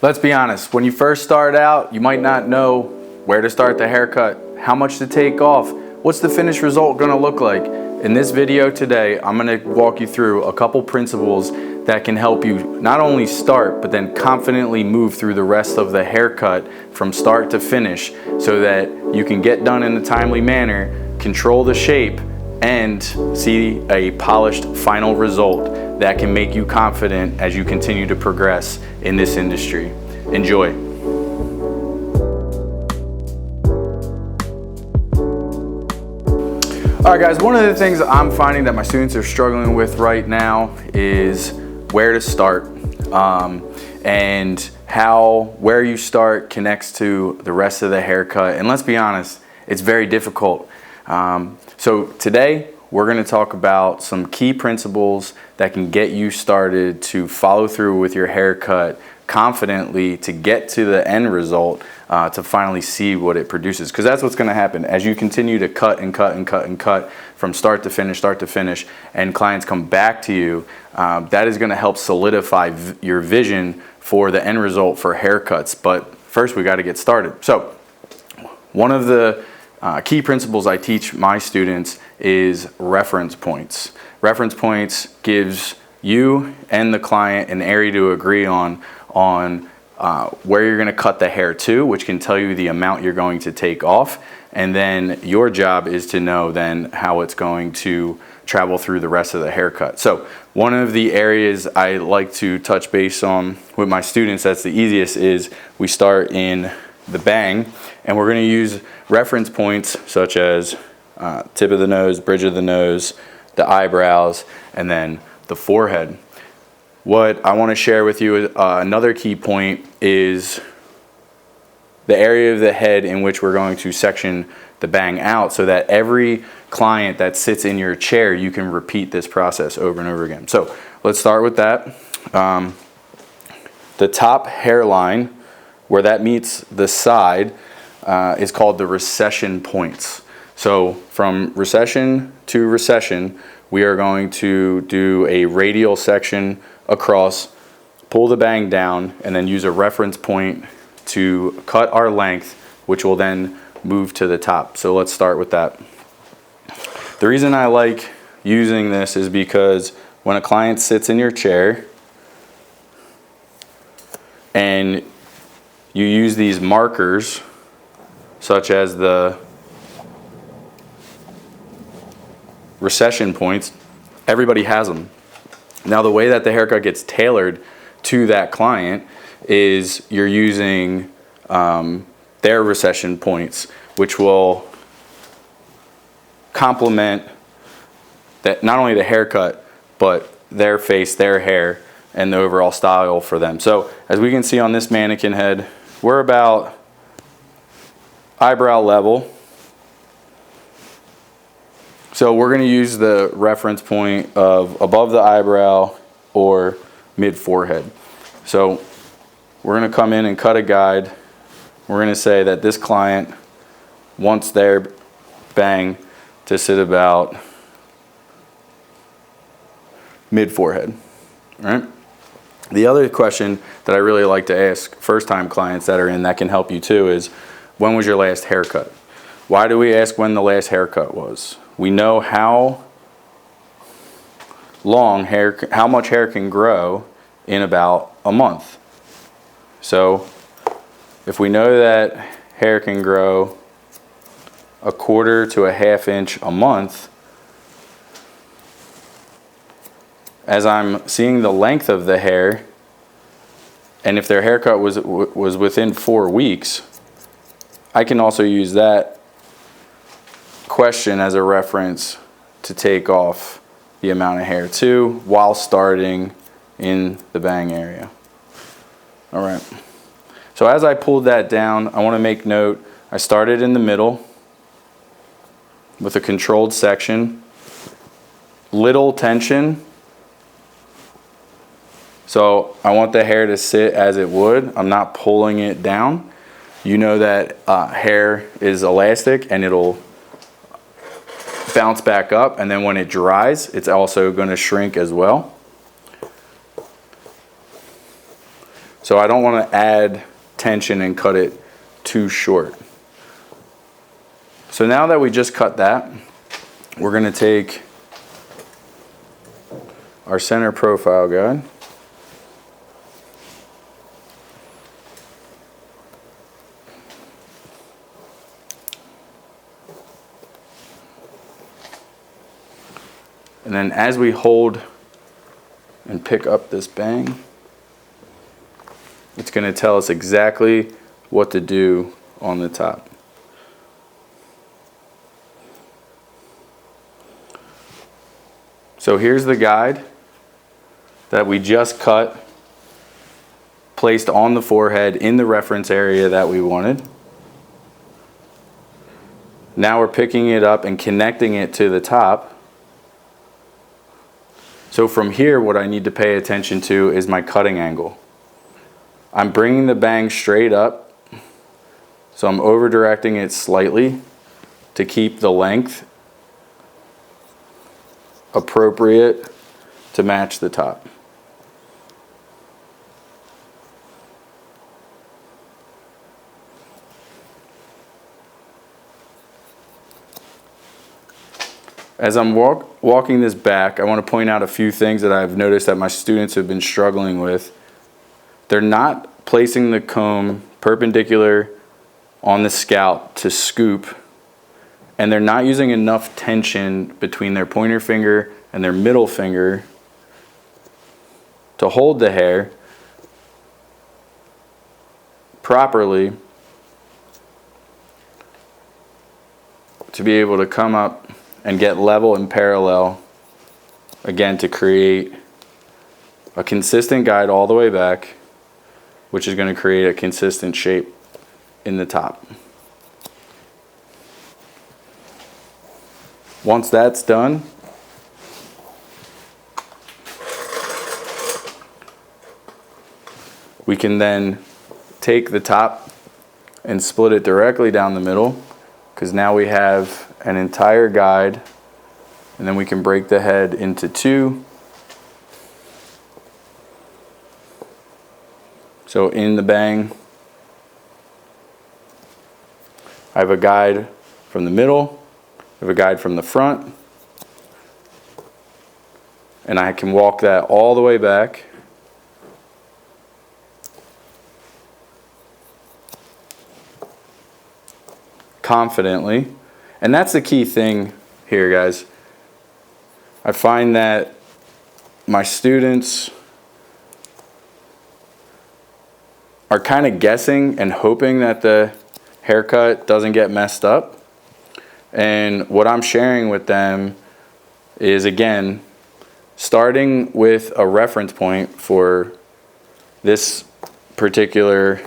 Let's be honest, when you first start out, you might not know where to start the haircut, how much to take off, what's the finished result gonna look like. In this video today, I'm gonna walk you through a couple principles that can help you not only start, but then confidently move through the rest of the haircut from start to finish so that you can get done in a timely manner, control the shape, and see a polished final result that can make you confident as you continue to progress in this industry. Enjoy. All right guys, one of the things I'm finding that my students are struggling with right now is where to start and how where you start connects to the rest of the haircut. And let's be honest, it's very difficult. So today we're going to talk about some key principles that can get you started to follow through with your haircut confidently to get to the end result, to finally see what it produces. Because that's what's going to happen as you continue to cut and cut and cut and cut from start to finish, and clients come back to you. That is going to help solidify your vision for the end result for haircuts. But first we got to get started. So one of the key principles I teach my students is reference points. Reference points gives you and the client an area to agree on where you're going to cut the hair to, which can tell you the amount you're going to take off, and then your job is to know then how it's going to travel through the rest of the haircut. So one of the areas I like to touch base on with my students that's the easiest is we start in the bang, and we're going to use reference points such as tip of the nose, bridge of the nose, the eyebrows, and then the forehead. What I want to share with you another key point is the area of the head in which we're going to section the bang out so that every client that sits in your chair, you can repeat this process over and over again. So let's start with that. The top hairline, where that meets the side, is called the recession points. So from recession to recession, we are going to do a radial section across, pull the bang down, and then use a reference point to cut our length, which will then move to the top. So let's start with that. The reason I like using this is because when a client sits in your chair and you use these markers, such as the recession points, everybody has them. Now the way that the haircut gets tailored to that client is you're using their recession points, which will complement that, not only the haircut, but their face, their hair, and the overall style for them. So as we can see on this mannequin head, we're about eyebrow level. So we're going to use the reference point of above the eyebrow or mid forehead. So we're going to come in and cut a guide. We're going to say that this client wants their bang to sit about mid forehead. All right? The other question that I really like to ask first-time clients that are in that can help you too is, when was your last haircut? Why do we ask when the last haircut was? We know how much hair can grow in about a month. So if we know that hair can grow a quarter to a half inch a month, as I'm seeing the length of the hair, and if their haircut was within 4 weeks, I can also use that question as a reference to take off the amount of hair too while starting in the bang area. All right. So as I pulled that down, I want to make note, I started in the middle with a controlled section, little tension. So I want the hair to sit as it would. I'm not pulling it down. You know that hair is elastic and it'll bounce back up, and then when it dries, it's also going to shrink as well. So I don't want to add tension and cut it too short. So now that we just cut that, we're going to take our center profile guide, and then as we hold and pick up this bang, it's going to tell us exactly what to do on the top. So here's the guide that we just cut, placed on the forehead in the reference area that we wanted. Now we're picking it up and connecting it to the top. So from here, what I need to pay attention to is my cutting angle. I'm bringing the bang straight up, so I'm over directing it slightly to keep the length appropriate to match the top. As I'm walking this back, I want to point out a few things that I've noticed that my students have been struggling with. They're not placing the comb perpendicular on the scalp to scoop, and they're not using enough tension between their pointer finger and their middle finger to hold the hair properly to be able to come up and get level and parallel, again, to create a consistent guide all the way back, which is going to create a consistent shape in the top. Once that's done, we can then take the top and split it directly down the middle, because now we have an entire guide, and then we can break the head into two. So in the bang, I have a guide from the middle, I have a guide from the front, and I can walk that all the way back. Confidently. And that's the key thing here, guys. I find that my students are kind of guessing and hoping that the haircut doesn't get messed up. And what I'm sharing with them is, again, starting with a reference point for this particular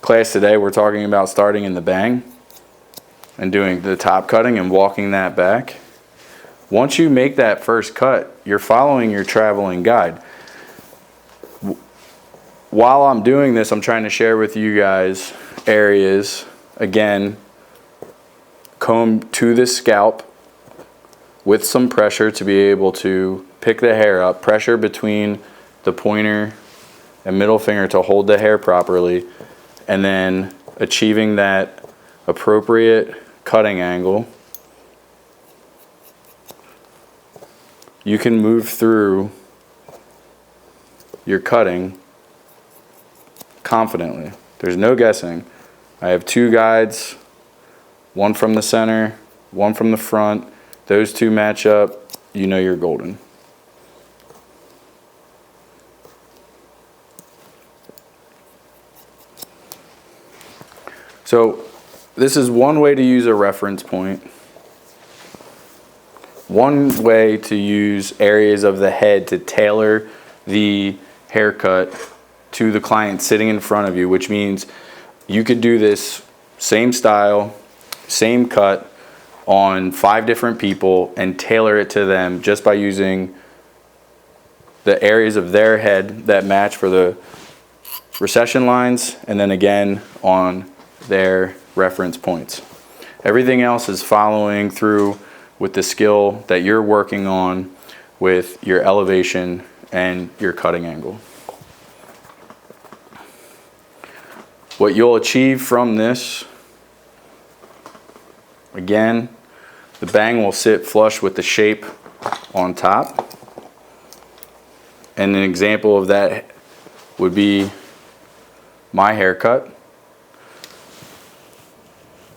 class today. We're talking about starting in the bang and doing the top cutting and walking that back. Once you make that first cut, you're following your traveling guide. While I'm doing this, I'm trying to share with you guys areas, again, comb to the scalp with some pressure to be able to pick the hair up, pressure between the pointer and middle finger to hold the hair properly, and then achieving that appropriate cutting angle. You can move through your cutting confidently. There's no guessing. I have two guides, one from the center, one from the front. Those two match up, you know you're golden. So this is one way to use a reference point. One way to use areas of the head to tailor the haircut to the client sitting in front of you, which means you could do this same style, same cut on 5 different people and tailor it to them just by using the areas of their head that match for the recession lines, and then again on their reference points. Everything else is following through with the skill that you're working on with your elevation and your cutting angle. what you'll achieve from this, again, the bang will sit flush with the shape on top. And an example of that would be my haircut.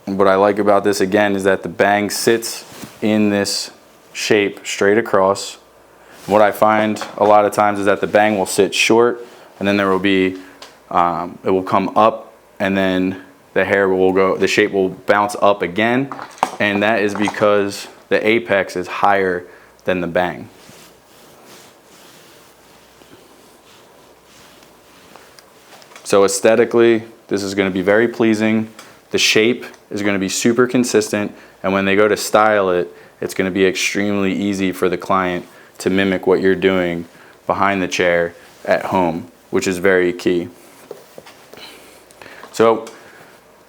What I like about this again is that the bang sits in this shape straight across. What I find a lot of times is that the bang will sit short, and then there will be, it will come up, and then the hair will go, the shape will bounce up again, and that is because the apex is higher than the bang. So aesthetically, this is going to be very pleasing. The shape is going to be super consistent, and when they go to style it, it's going to be extremely easy for the client to mimic what you're doing behind the chair at home, which is very key. So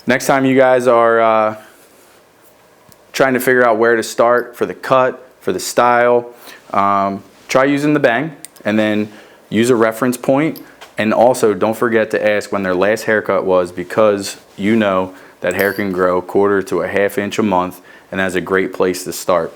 next time you guys are trying to figure out where to start for the cut, for the style, try using the bang, and then use a reference point. And also don't forget to ask when their last haircut was, because you know that hair can grow 1/4 to a 1/2 inch a month, and that's a great place to start.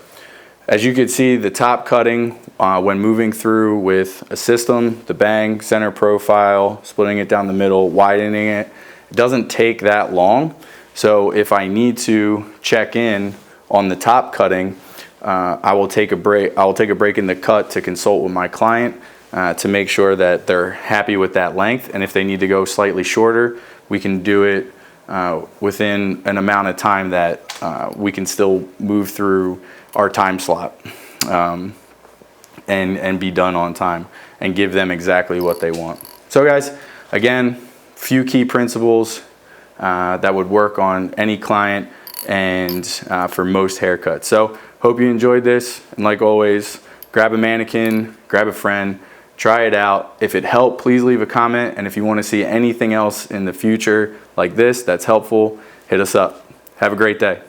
As you can see, the top cutting when moving through with a system, the bang, center profile, splitting it down the middle, widening it, it doesn't take that long. So if I need to check in on the top cutting, I will take a break in the cut to consult with my client to make sure that they're happy with that length. And if they need to go slightly shorter, we can do it within an amount of time that we can still move through our time slot and be done on time and give them exactly what they want. So guys, again, few key principles that would work on any client and for most haircuts. So hope you enjoyed this, and like always, grab a mannequin, grab a friend, try it out. If it helped, please leave a comment, and if you want to see anything else in the future like this that's helpful, hit us up. Have a great day.